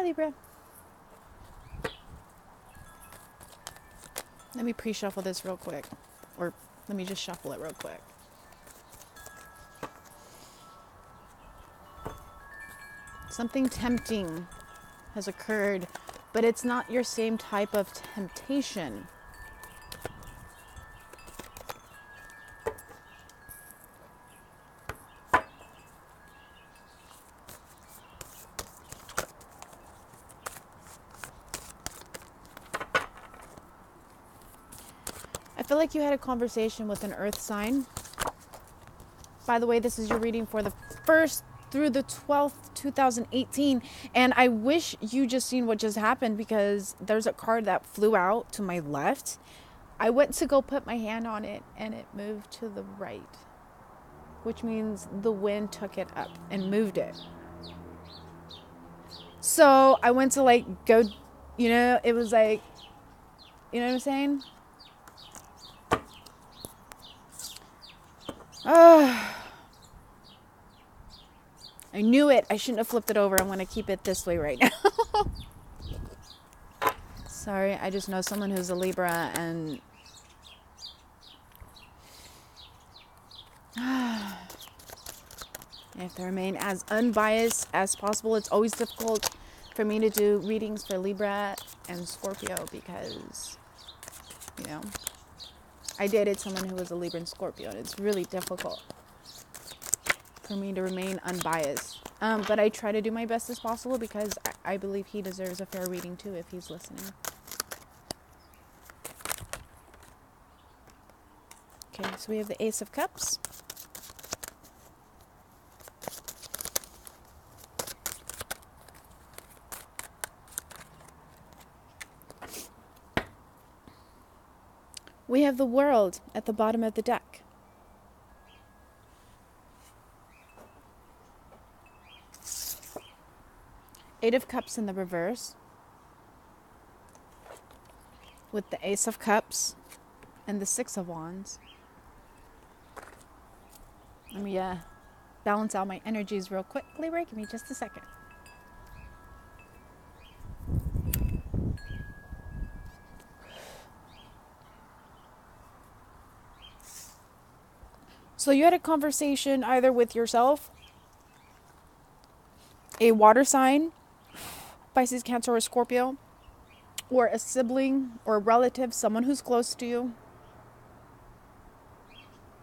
Hi, Libra. Let me pre-shuffle this real quick. Or let me just shuffle it real quick. Something tempting has occurred, but it's not your same type of temptation. I feel like you had a conversation with an earth sign. By the way, this is your reading for the 1st through the 12th, 2018. And I wish you just seen what just happened, because there's a card that flew out to my left. I went to go put my hand on it and it moved to the right, which means the wind took it up and moved it. So I went to like go, you know, it was like, you know what I'm saying? I knew it. I shouldn't have flipped it over. I'm going to keep it this way right now. Sorry, I just know someone who's a Libra, and I have to remain as unbiased as possible. It's always difficult for me to do readings for Libra and Scorpio because, you know, I dated someone who was a Libra and Scorpio, and it's really difficult for me to remain unbiased. But I try to do my best as possible because I believe he deserves a fair reading too if he's listening. Okay, so we have the Ace of Cups. We have the World at the bottom of the deck. Eight of Cups in the reverse, with the Ace of Cups and the Six of Wands. Let me balance out my energies real quick, Libra. Give me just a second. So you had a conversation either with yourself, a water sign, Pisces, Cancer, or Scorpio, or a sibling or a relative, someone who's close to you,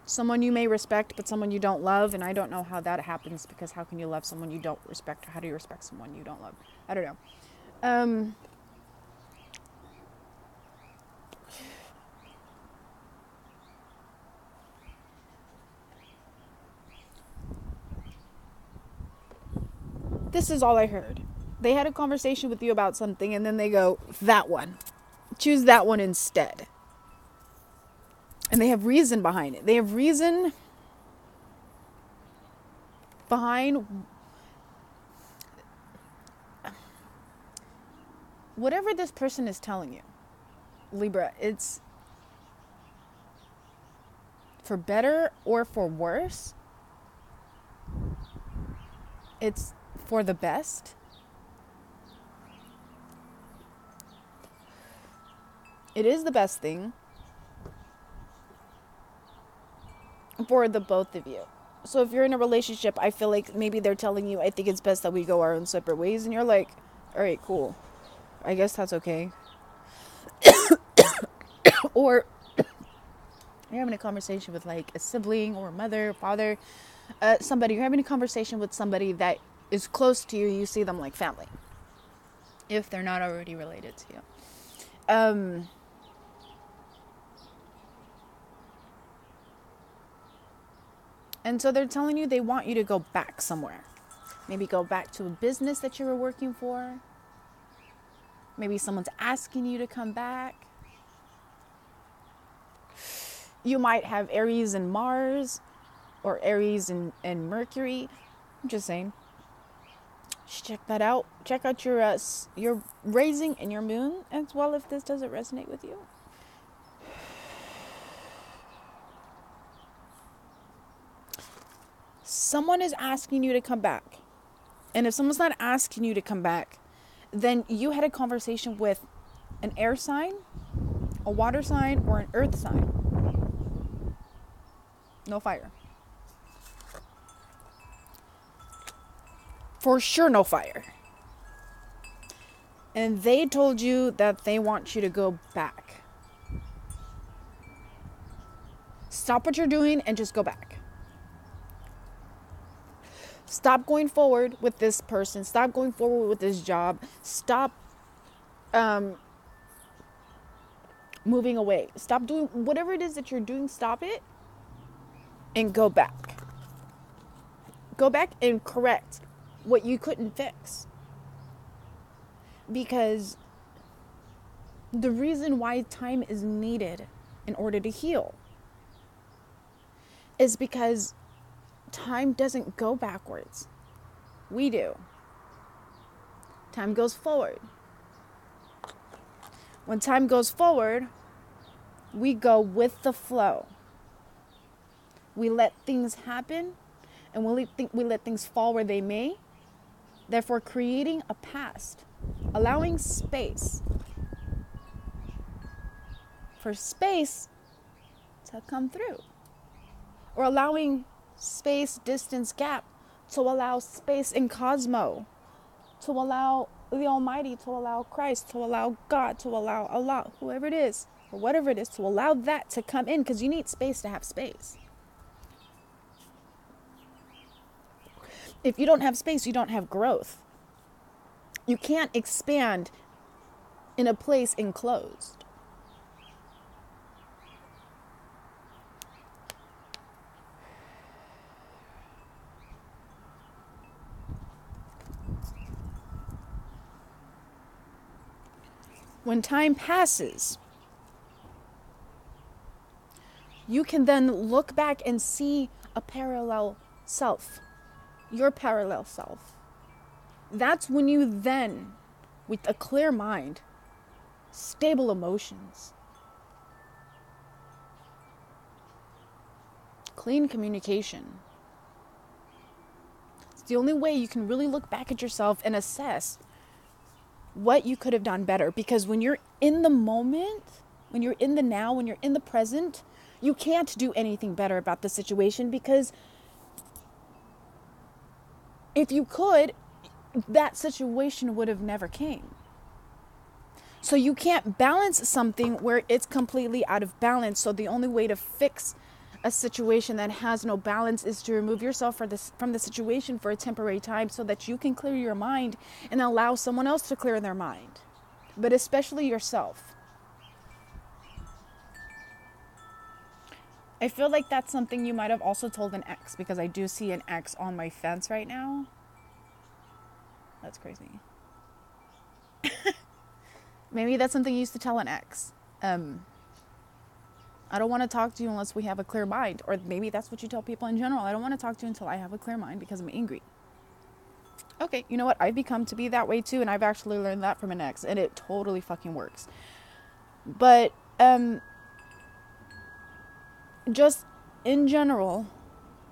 someone you may respect, but someone you don't love. And I don't know how that happens, because how can you love someone you don't respect? Or how do you respect someone you don't love? I don't know. This is all I heard. They had a conversation with you about something, and then they go, that one. Choose that one instead. And they have reason behind it. They have reason behind whatever this person is telling you. Libra, it's for better or for worse. It's for the best. It is the best thing for the both of you. So if you're in a relationship, I feel like maybe they're telling you, I think it's best that we go our own separate ways. And you're like, all right, cool. I guess that's okay. Or you're having a conversation with like a sibling or a mother, father, somebody. You're having a conversation with somebody that is close to you. You see them like family, if they're not already related to you. And so they're telling you they want you to go back somewhere. Maybe go back to a business that you were working for. Maybe someone's asking you to come back. You might have Aries and Mars, or Aries and Mercury. I'm just saying. Just check that out. Check out your rising and your moon as well if this doesn't resonate with you. Someone is asking you to come back. And if someone's not asking you to come back, then you had a conversation with an air sign, a water sign, or an earth sign. No fire. For sure, no fire. And they told you that they want you to go back. Stop what you're doing and just go back. Stop going forward with this person. Stop going forward with this job. Stop moving away. Stop doing whatever it is that you're doing. Stop it and go back. Go back and correct what you couldn't fix. Because the reason why time is needed in order to heal is because time doesn't go backwards. We do. Time goes forward. When time goes forward, we go with the flow. We let things happen, and we let things fall where they may, therefore creating a past, allowing space for space to come through, or allowing space, distance, gap to allow space in cosmo, to allow the Almighty, to allow Christ, to allow God, to allow Allah, whoever it is, or whatever it is, to allow that to come in, because you need space to have space. If you don't have space, you don't have growth. You can't expand in a place enclosed. When time passes, you can then look back and see a parallel self, your parallel self. That's when you then, with a clear mind, stable emotions, clean communication. It's the only way you can really look back at yourself and assess what you could have done better. Because when you're in the moment, when you're in the now, when you're in the present, you can't do anything better about the situation, because if you could, that situation would have never came. So you can't balance something where it's completely out of balance. So the only way to fix a situation that has no balance is to remove yourself from the situation for a temporary time, so that you can clear your mind and allow someone else to clear their mind, but especially yourself. I feel like that's something you might have also told an ex, because I do see an ex on my fence right now. That's crazy. Maybe that's something you used to tell an ex. I don't want to talk to you unless we have a clear mind. Or maybe that's what you tell people in general. I don't want to talk to you until I have a clear mind because I'm angry. Okay, you know what? I've become to be that way too, and I've actually learned that from an ex, and it totally fucking works. But just in general,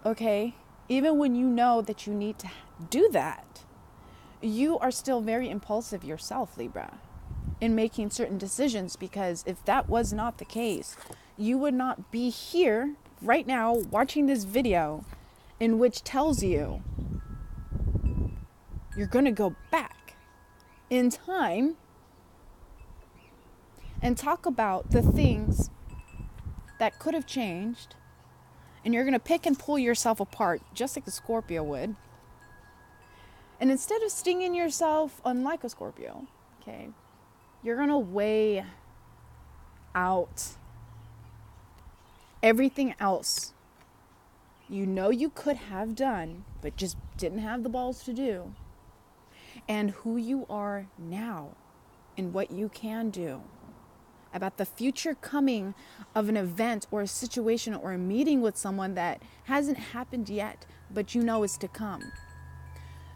okay, even when you know that you need to do that, you are still very impulsive yourself, Libra, in making certain decisions, because if that was not the case, you would not be here right now watching this video in which tells you you're going to go back in time and talk about the things that could have changed, and you're going to pick and pull yourself apart just like a Scorpio would. And instead of stinging yourself unlike a Scorpio, okay, you're going to weigh out everything else you know you could have done, but just didn't have the balls to do, and who you are now and what you can do about the future coming of an event or a situation or a meeting with someone that hasn't happened yet, but you know is to come.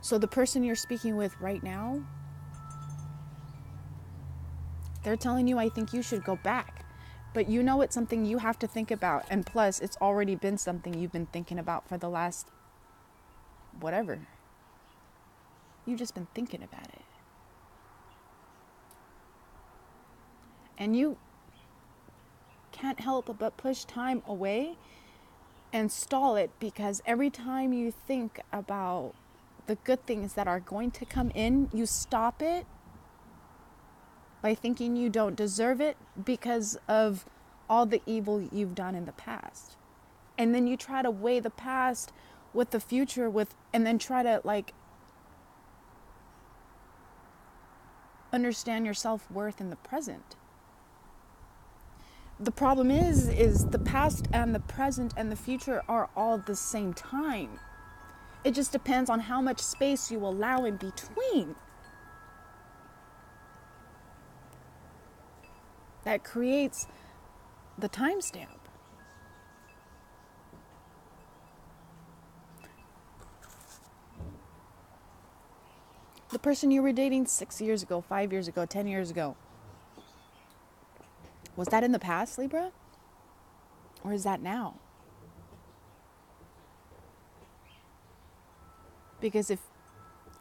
So the person you're speaking with right now, they're telling you, I think you should go back. But you know it's something you have to think about. And plus, it's already been something you've been thinking about for the last whatever. You've just been thinking about it. And you can't help but push time away and stall it, because every time you think about the good things that are going to come in, you stop it by thinking you don't deserve it because of all the evil you've done in the past. And then you try to weigh the past with the future and then try to like understand your self-worth in the present. The problem is the past and the present and the future are all at the same time. It just depends on how much space you allow in between. That creates the timestamp. The person you were dating 6 years ago, 5 years ago, 10 years ago, was that in the past, Libra? Or is that now? Because if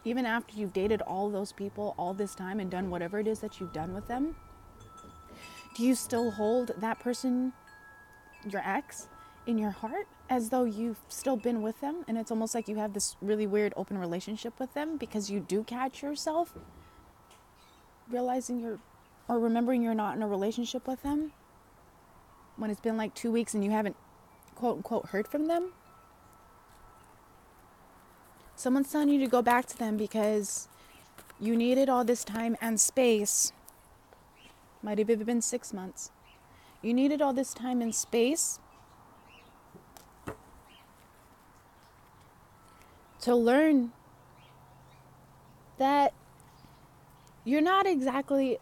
even after you've dated all those people all this time and done whatever it is that you've done with them, do you still hold that person, your ex, in your heart as though you've still been with them? And it's almost like you have this really weird open relationship with them, because you do catch yourself realizing or remembering you're not in a relationship with them when it's been like 2 weeks and you haven't quote unquote heard from them. Someone's telling you to go back to them because you needed all this time and space. Might have even been 6 months. You needed all this time and space to learn that you're not exactly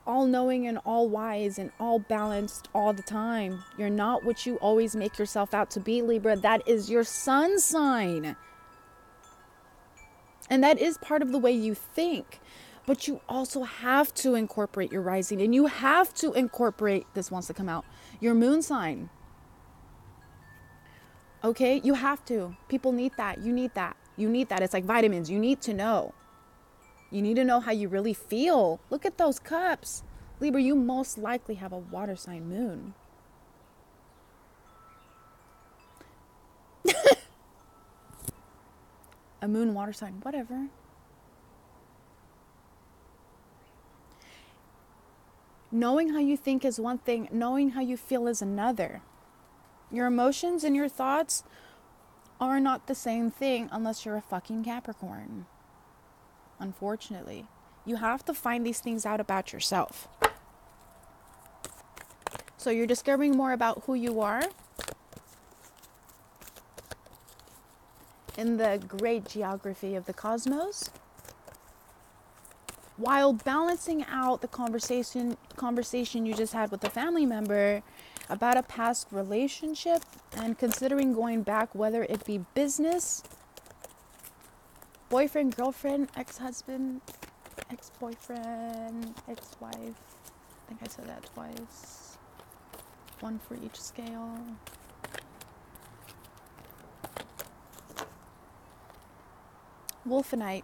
all-knowing and all-wise and all-balanced all the time. You're not what you always make yourself out to be, Libra. That is your sun sign. And that is part of the way you think. But you also have to incorporate your rising. And you have to incorporate, this wants to come out, your moon sign. Okay? You have to. People need that. You need that. You need that. It's like vitamins. You need to know. You need to know how you really feel. Look at those cups. Libra, you most likely have a water sign moon. A moon, water sign, whatever. Knowing how you think is one thing. Knowing how you feel is another. Your emotions and your thoughts are not the same thing unless you're a fucking Capricorn. Unfortunately, you have to find these things out about yourself. So you're discovering more about who you are in the great geography of the cosmos, while balancing out the conversation you just had with a family member about a past relationship, and considering going back, whether it be business, boyfriend, girlfriend, ex-husband, ex-boyfriend, ex-wife. I think I said that twice. One for each scale. Wolfenite.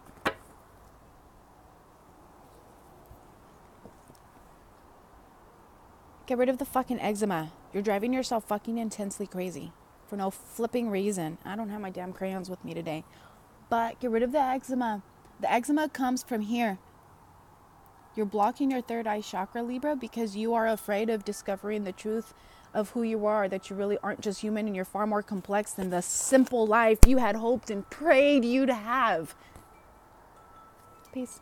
Get rid of the fucking eczema. You're driving yourself fucking intensely crazy for no flipping reason. I don't have my damn crayons with me today. But get rid of the eczema. The eczema comes from here. You're blocking your third eye chakra, Libra, because you are afraid of discovering the truth of who you are, that you really aren't just human and you're far more complex than the simple life you had hoped and prayed you to have. Peace.